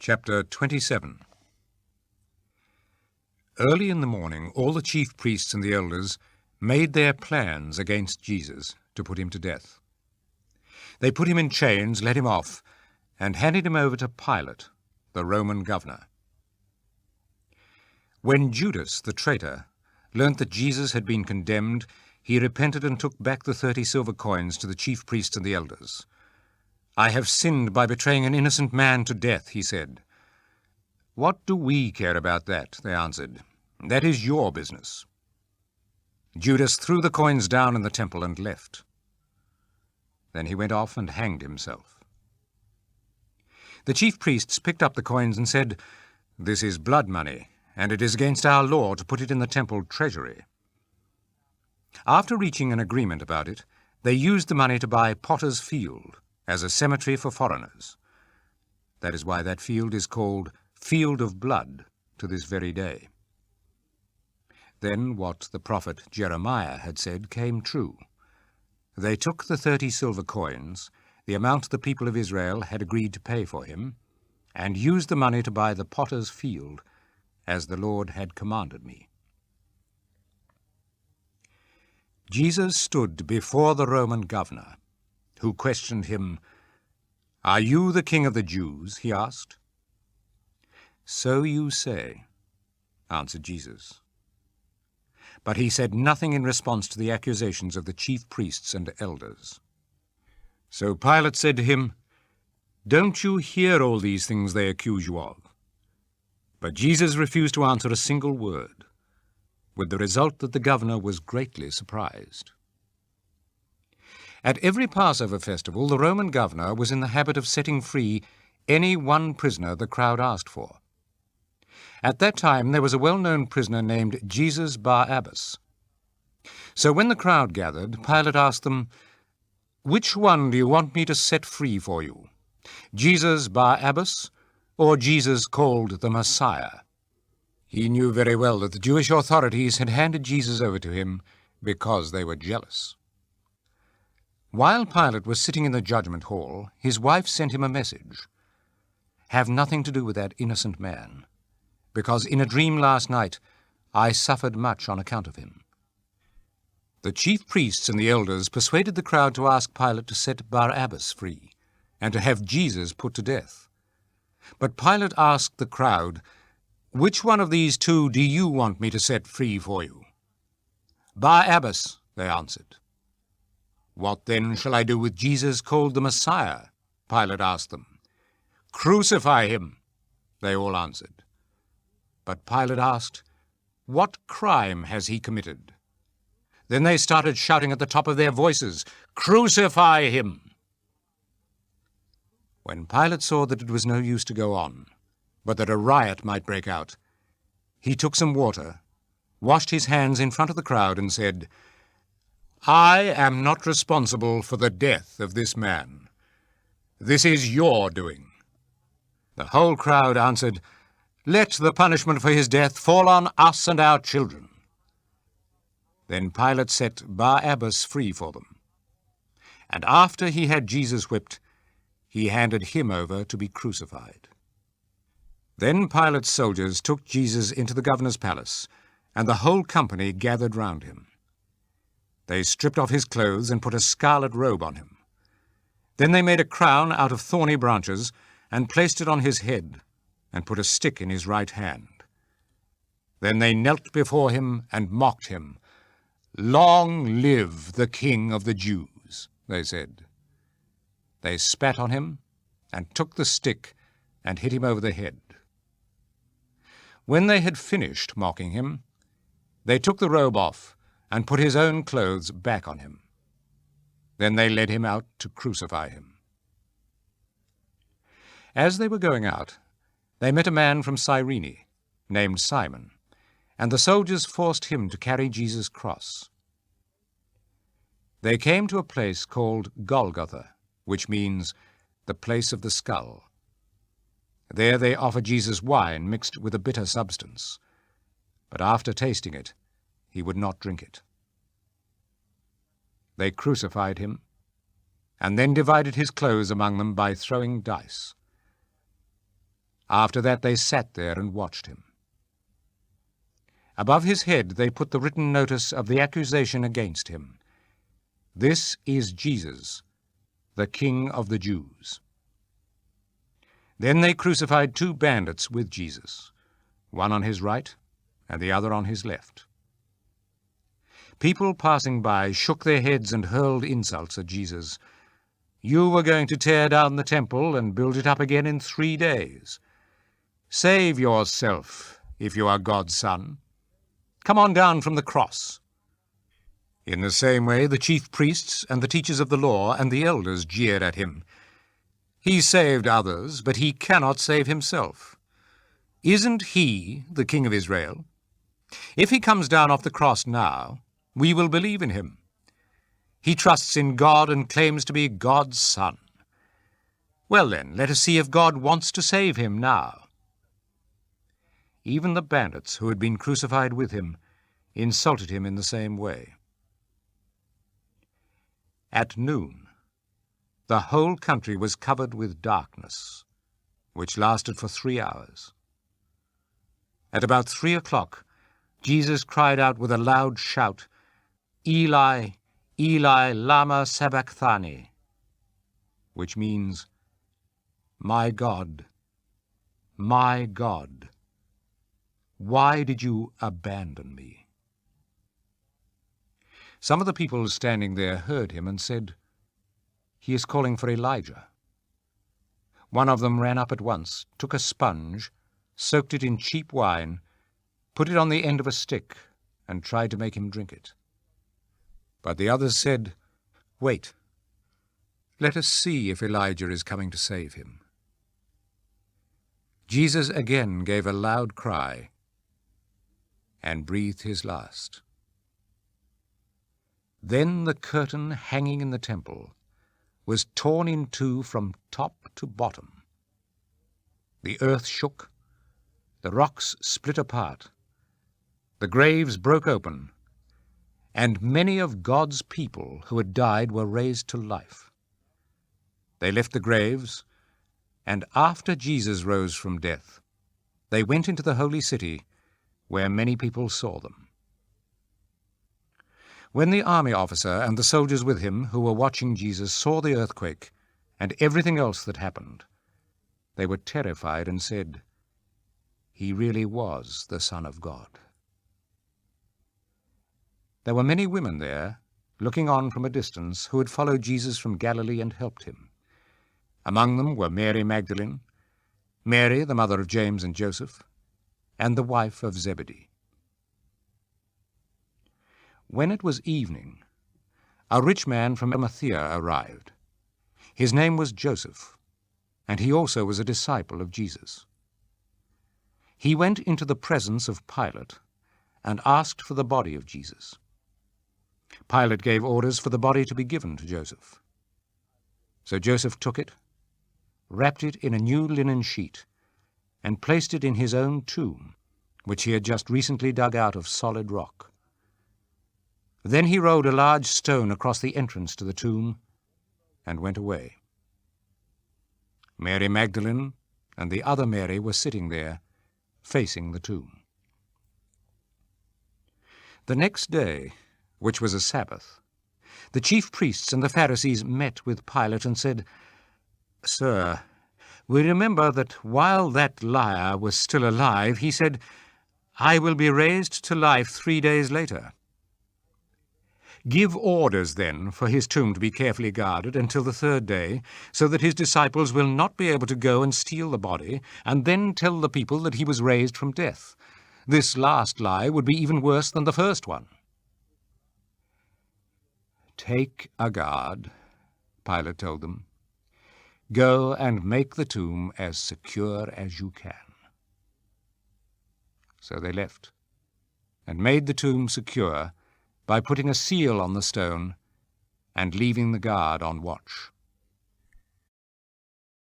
Chapter 27. Early in the morning, all the chief priests and the elders made their plans against Jesus to put him to death. They put him in chains, let him off, and handed him over to Pilate, the Roman governor. When Judas, the traitor, learnt that Jesus had been condemned, he repented and took back the 30 silver coins to the chief priests and the elders. "I have sinned by betraying an innocent man to death," he said. "What do we care about that?" they answered. "That is your business." Judas threw the coins down in the temple and left. Then he went off and hanged himself. The chief priests picked up the coins and said, "This is blood money, and it is against our law to put it in the temple treasury." After reaching an agreement about it, they used the money to buy Potter's Field as a cemetery for foreigners. That is why that field is called Field of Blood to this very day. Then what the prophet Jeremiah had said came true. They took the 30 silver coins, the amount the people of Israel had agreed to pay for him, and used the money to buy the Potter's Field, as the Lord had commanded me. Jesus stood before the Roman governor, who questioned him. "Are you the king of the Jews?" he asked. "So you say," answered Jesus. But he said nothing in response to the accusations of the chief priests and elders. So Pilate said to him, "Don't you hear all these things they accuse you of?" But Jesus refused to answer a single word, with the result that the governor was greatly surprised. At every Passover festival, the Roman governor was in the habit of setting free any one prisoner the crowd asked for. At that time there was a well-known prisoner named Jesus Barabbas. So when the crowd gathered, Pilate asked them, "Which one do you want me to set free for you, Jesus Barabbas or Jesus called the Messiah?" He knew very well that the Jewish authorities had handed Jesus over to him because they were jealous. While Pilate was sitting in the judgment hall, his wife sent him a message. "Have nothing to do with that innocent man, because in a dream last night I suffered much on account of him." The chief priests and the elders persuaded the crowd to ask Pilate to set Barabbas free and to have Jesus put to death. But Pilate asked the crowd, "Which one of these two do you want me to set free for you?" "Barabbas," they answered. "What then shall I do with Jesus called the Messiah?" Pilate asked them. "Crucify him," they all answered. But Pilate asked, "What crime has he committed?" Then they started shouting at the top of their voices, "Crucify him!" When Pilate saw that it was no use to go on, but that a riot might break out, he took some water, washed his hands in front of the crowd, and said, "I am not responsible for the death of this man. This is your doing." The whole crowd answered, "Let the punishment for his death fall on us and our children." Then Pilate set Barabbas free for them. And after he had Jesus whipped, he handed him over to be crucified. Then Pilate's soldiers took Jesus into the governor's palace, and the whole company gathered round him. They stripped off his clothes and put a scarlet robe on him. Then they made a crown out of thorny branches and placed it on his head, and put a stick in his right hand. Then they knelt before him and mocked him. "Long live the King of the Jews," they said. They spat on him and took the stick and hit him over the head. When they had finished mocking him, they took the robe off and put his own clothes back on him. Then they led him out to crucify him. As they were going out, they met a man from Cyrene, named Simon, and the soldiers forced him to carry Jesus' cross. They came to a place called Golgotha, which means the place of the skull. There they offered Jesus wine mixed with a bitter substance, but after tasting it, he would not drink it. They crucified him, and then divided his clothes among them by throwing dice. After that they sat there and watched him. Above his head they put the written notice of the accusation against him. "This is Jesus, the King of the Jews." Then they crucified 2 bandits with Jesus, one on his right and the other on his left. People passing by shook their heads and hurled insults at Jesus. "You were going to tear down the temple and build it up again in 3 days. Save yourself, if you are God's son. Come on down from the cross." In the same way, the chief priests and the teachers of the law and the elders jeered at him. "He saved others, but he cannot save himself. Isn't he the King of Israel? If he comes down off the cross now, we will believe in him. He trusts in God and claims to be God's son. Well then, let us see if God wants to save him now." Even the bandits who had been crucified with him insulted him in the same way. At noon, the whole country was covered with darkness, which lasted for 3 hours. At about 3 o'clock, Jesus cried out with a loud shout, "Eli, Eli, lama sabachthani," which means, my God, why did you abandon me?" Some of the people standing there heard him and said, "He is calling for Elijah." One of them ran up at once, took a sponge, soaked it in cheap wine, put it on the end of a stick, and tried to make him drink it. But the others said, "Wait, let us see if Elijah is coming to save him." Jesus again gave a loud cry and breathed his last. Then the curtain hanging in the temple was torn in 2 from top to bottom. The earth shook, the rocks split apart, the graves broke open, and many of God's people who had died were raised to life. They left the graves, and after Jesus rose from death, they went into the holy city, where many people saw them. When the army officer and the soldiers with him who were watching Jesus saw the earthquake and everything else that happened, they were terrified and said, "He really was the Son of God." There were many women there, looking on from a distance, who had followed Jesus from Galilee and helped him. Among them were Mary Magdalene, Mary, the mother of James and Joseph, and the wife of Zebedee. When it was evening, a rich man from Arimathea arrived. His name was Joseph, and he also was a disciple of Jesus. He went into the presence of Pilate and asked for the body of Jesus. Pilate gave orders for the body to be given to Joseph. So Joseph took it, wrapped it in a new linen sheet, and placed it in his own tomb, which he had just recently dug out of solid rock. Then he rolled a large stone across the entrance to the tomb and went away. Mary Magdalene and the other Mary were sitting there, facing the tomb. The next day, which was a Sabbath, the chief priests and the Pharisees met with Pilate and said, "Sir, we remember that while that liar was still alive, he said, 'I will be raised to life 3 days later.' Give orders, then, for his tomb to be carefully guarded until the 3rd day, so that his disciples will not be able to go and steal the body, and then tell the people that he was raised from death. This last lie would be even worse than the first one." "Take a guard," Pilate told them. "Go and make the tomb as secure as you can." So they left, and made the tomb secure by putting a seal on the stone and leaving the guard on watch.